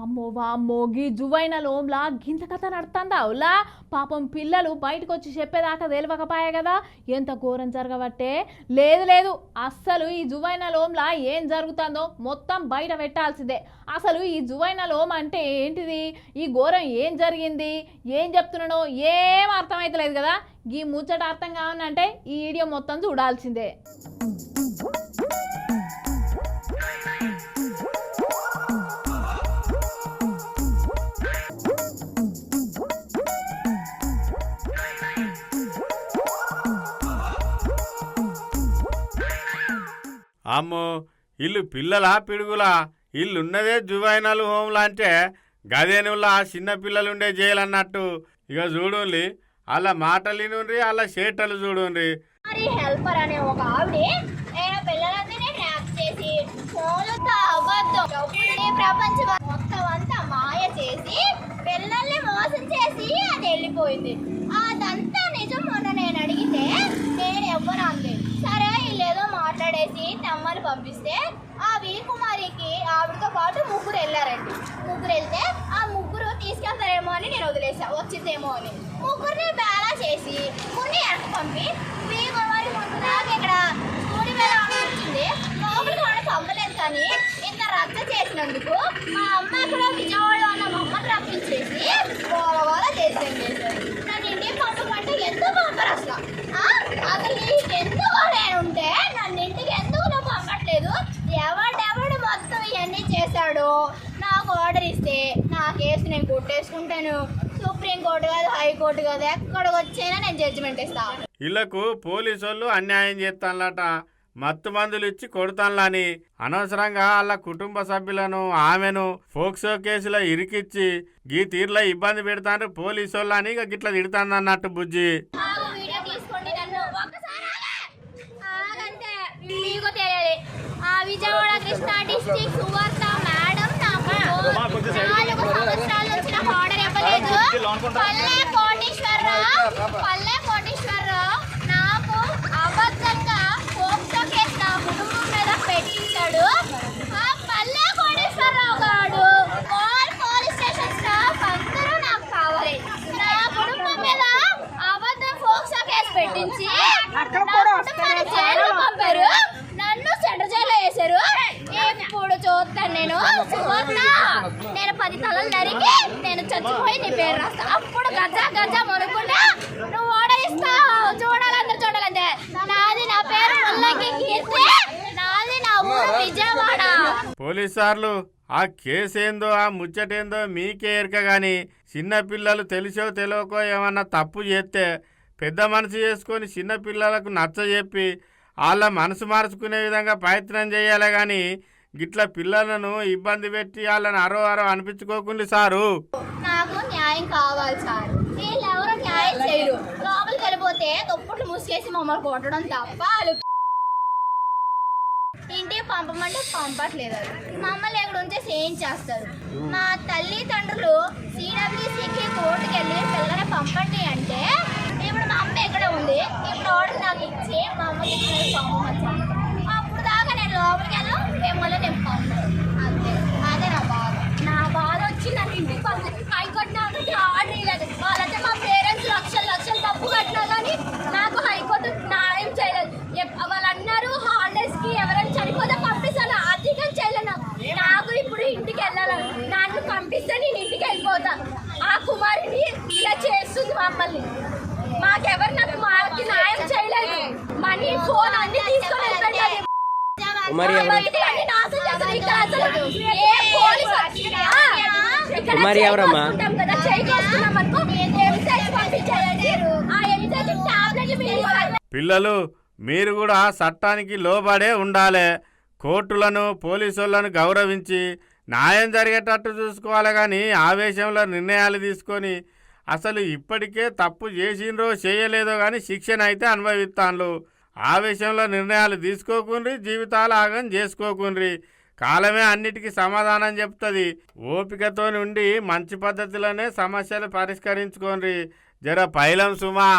వామ్మో వామ్మో గీ జువైన లోమ్లా గింత కథ నడుతుందా అవులా పాపం పిల్లలు బయటకు వచ్చి చెప్పేదాకా తెలియకపోయా కదా ఎంత ఘోరం జరగబట్టే లేదు లేదు అస్సలు ఈ జువైన లోమ్లా ఏం జరుగుతుందో మొత్తం బయట పెట్టాల్సిందే అసలు ఈ జువైన లోమ్ అంటే ఏంటిది ఈ ఘోరం ఏం జరిగింది ఏం చెప్తున్నానో ఏం అర్థమైతలేదు కదా ఈ ముచ్చట అర్థం కావాలంటే ఈ వీడియో మొత్తం చూడాల్సిందే అమ్మో ఇల్లు పిల్లలా పిడుగులా ఇల్లున్నదే జువైనల్ హోమ్లా అంటే గదేనుల్లా చిన్న పిల్లలుండే జైలన్నట్టు ఇక చూడుండి అలా మాటలు వినుండ్రి అలా చేటలు చూడుండ్రి. హెల్పర్ అనే ఒక ఆవిడ పిల్లలందరినీ ట్రాప్ చేసి ప్రపంచం మొత్తం అంతా మాయ చేసి పిల్లల్ని మోసం చేసి అది వెళ్ళిపోయింది. అదంతా నిజం. మొన్న నేను అడిగితే నేను ఎవ్వరు అంది. సరే వీళ్ళేదో మాట్లాడేసి తమ్మని పంపిస్తే ఆ వీకుమారికి ఆవిడతో పాటు ముగ్గురు వెళ్ళారండి. ముగ్గురు వెళ్తే ఆ ముగ్గురు తీసుకెళ్తారేమో అని నేను వదిలేసా వచ్చిందేమో అని. ముగ్గురిని బేలా చేసి కొన్ని వెనక పంపి వీకుమారి ముందు దాకా ఇక్కడ స్కూల్ మీద వచ్చింది. లోపలికి వాడిని పంపలేదు కానీ ఇంత రచ్చ చేసినందుకు మా అమ్మ అక్కడ విజయవాడలో ఉన్న మా అమ్మని రప్పించేసి గోల చేసేది. నన్ను ఇంటికి పంపమంటే ఎందుకు పంపరు అసలు? అసలు నీకెందుకు నేను ఉంటే నన్ను ఇంటికి ఎందుకు నువ్వు పంపట్లేదు? ఎవడెవడు మొత్తం ఇవన్నీ చేశాడు నాకు ఆర్డర్ ఇస్తే నా కేసు నేను కొట్టేసుకుంటాను. సుప్రీంకోర్టు కాదు హైకోర్టు కాదు ఎక్కడికి వచ్చైనా నేను జడ్జిమెంట్ ఇస్తాను. వీళ్ళకు పోలీసు వాళ్ళు అన్యాయం చేస్తానట మత్తు మందులు ఇచ్చి కొడతానులని అనవసరంగా వాళ్ళ కుటుంబ సభ్యులను ఆమెను ఫోక్సో కేసులో ఇరికిచ్చి గీ తీర్లో ఇబ్బంది పెడతాను పోలీసు వాళ్ళు అని ఇక గిట్లా తిడతాను అన్నట్టు బుజ్జి. విజయవాడ కృష్ణా డిస్ట్రిక్ట్ సువార్త మేడం నాకు 4 సంవత్సరాలు వచ్చిన ఆర్డర్ ఇవ్వలేదు. పల్లె కోటేశ్వరరావు నాకు అబద్ధంగా పోక్సో కేసు నా కుటుంబం మీద పెట్టించాడు. ఆ పల్లె కోటేశ్వరరావు గారు పోలీస్ స్టేషన్ స్టాఫ్ అందరూ నాకు కావాలి. నా కుటుంబం మీద అబద్ధం పోక్సో కేసు పెట్టించి జైలు పంపారు. నన్ను సెంటర్ జైల్లో వేశారు. ఇప్పుడు చూస్తాను నేను నేను 10 తలలు నరికి నేను చచ్చిపోయి నీ పేరు రాస్తా. అప్పుడు గజా మొనుకుంటా నువ్వు ఆర్డర్ ఇస్తావు. చూడాలందరూ చూడాలంటే నాది నా పేరు నాది నా ఊరు విజయవాడ. పోలీసార్లు ఆ కేసేందో ఆ ముచ్చటేందో మీకే ఎరక గాని చిన్నపిల్లలు తెలిసో తెలియకో ఏమన్నా తప్పు చేస్తే పెద్ద మనసు చేసుకొని చిన్నపిల్లలకు నచ్చ చెప్పి వాళ్ళ మనసు మార్చుకునే విధంగా ప్రయత్నం చేయాలి కానీ గిట్ల పిల్లలను ఇబ్బంది పెట్టి వాళ్ళని అరో అనిపించుకోకుండా సారు. నాకు న్యాయం కావాలి సార్. వీళ్ళు ఎవరు న్యాయం చేయరు. లోపలికి వెళ్ళిపోతే దుప్పట్లు మూసేసి మమ్మల్ని కొట్టడం తప్ప ఇంటికి పంపమంటే పంపట్లేదు. మమ్మల్ని ఎక్కడ ఉంచేసి ఏం చేస్తారు? మా తల్లిదండ్రులు సిడబ్ల్యూసీకి కోర్టుకి వెళ్ళి పిల్లల్ని పంపండి అంటే ఇప్పుడు మా అమ్మ ఎక్కడ ఉంది? ఇప్పుడు ఆర్డర్ నాకు ఇచ్చి మా అమ్మకి పంపమని అప్పుడు దాకా నేను లోపలికి వెళ్ళాం మిమ్మల్ని నేను పంపాను. అంతే. అదే నా బాధ వచ్చి నన్ను ఇంటికి పంపి హైకోర్టు నాకు ఆర్డర్ ఇవ్వలేదు. వాళ్ళంటే మా పేరెంట్స్ లక్షలు డబ్బు కట్టినా కానీ నాకు హైకోర్టు న్యాయం చేయలేదు. వాళ్ళు అన్నారు హాలిడేస్కి ఎవరైనా చనిపోతే పంపిస్తాను. అధికం చేయలేను. నాకు ఇప్పుడు ఇంటికి వెళ్ళాలని నన్ను పంపిస్తే నేను ఇంటికి వెళ్ళిపోతా. ఆ కుమారిని ఇలా చేస్తుంది మమ్మల్ని. మాకెవరు మాకు న్యాయం చేయలేదు. మనీ ఫోన్ అన్ని తీసుకొని వెళ్తాడు. పిల్లలు మీరు కూడా చట్టానికి లోబడే ఉండాలి. కోర్టులను పోలీసులను గౌరవించి న్యాయం జరిగేటట్టు చూసుకోవాలి కానీ ఆవేశంలో నిర్ణయాలు తీసుకొని అసలు ఇప్పటికే తప్పు చేసిండ్రో చేయలేదో కానీ శిక్షణ అయితే అనుభవిస్తాను. ఆవేశంలో నిర్ణయాలు తీసుకోకుండ్రి, జీవితాలు ఆగం చేసుకోకుండ్రి. కాలమే అన్నిటికీ సమాధానం చెప్తుంది. ఓపికతో నుండి మంచి పద్ధతిలోనే సమస్యలు పరిష్కరించుకోండి. జర పైలం సుమా.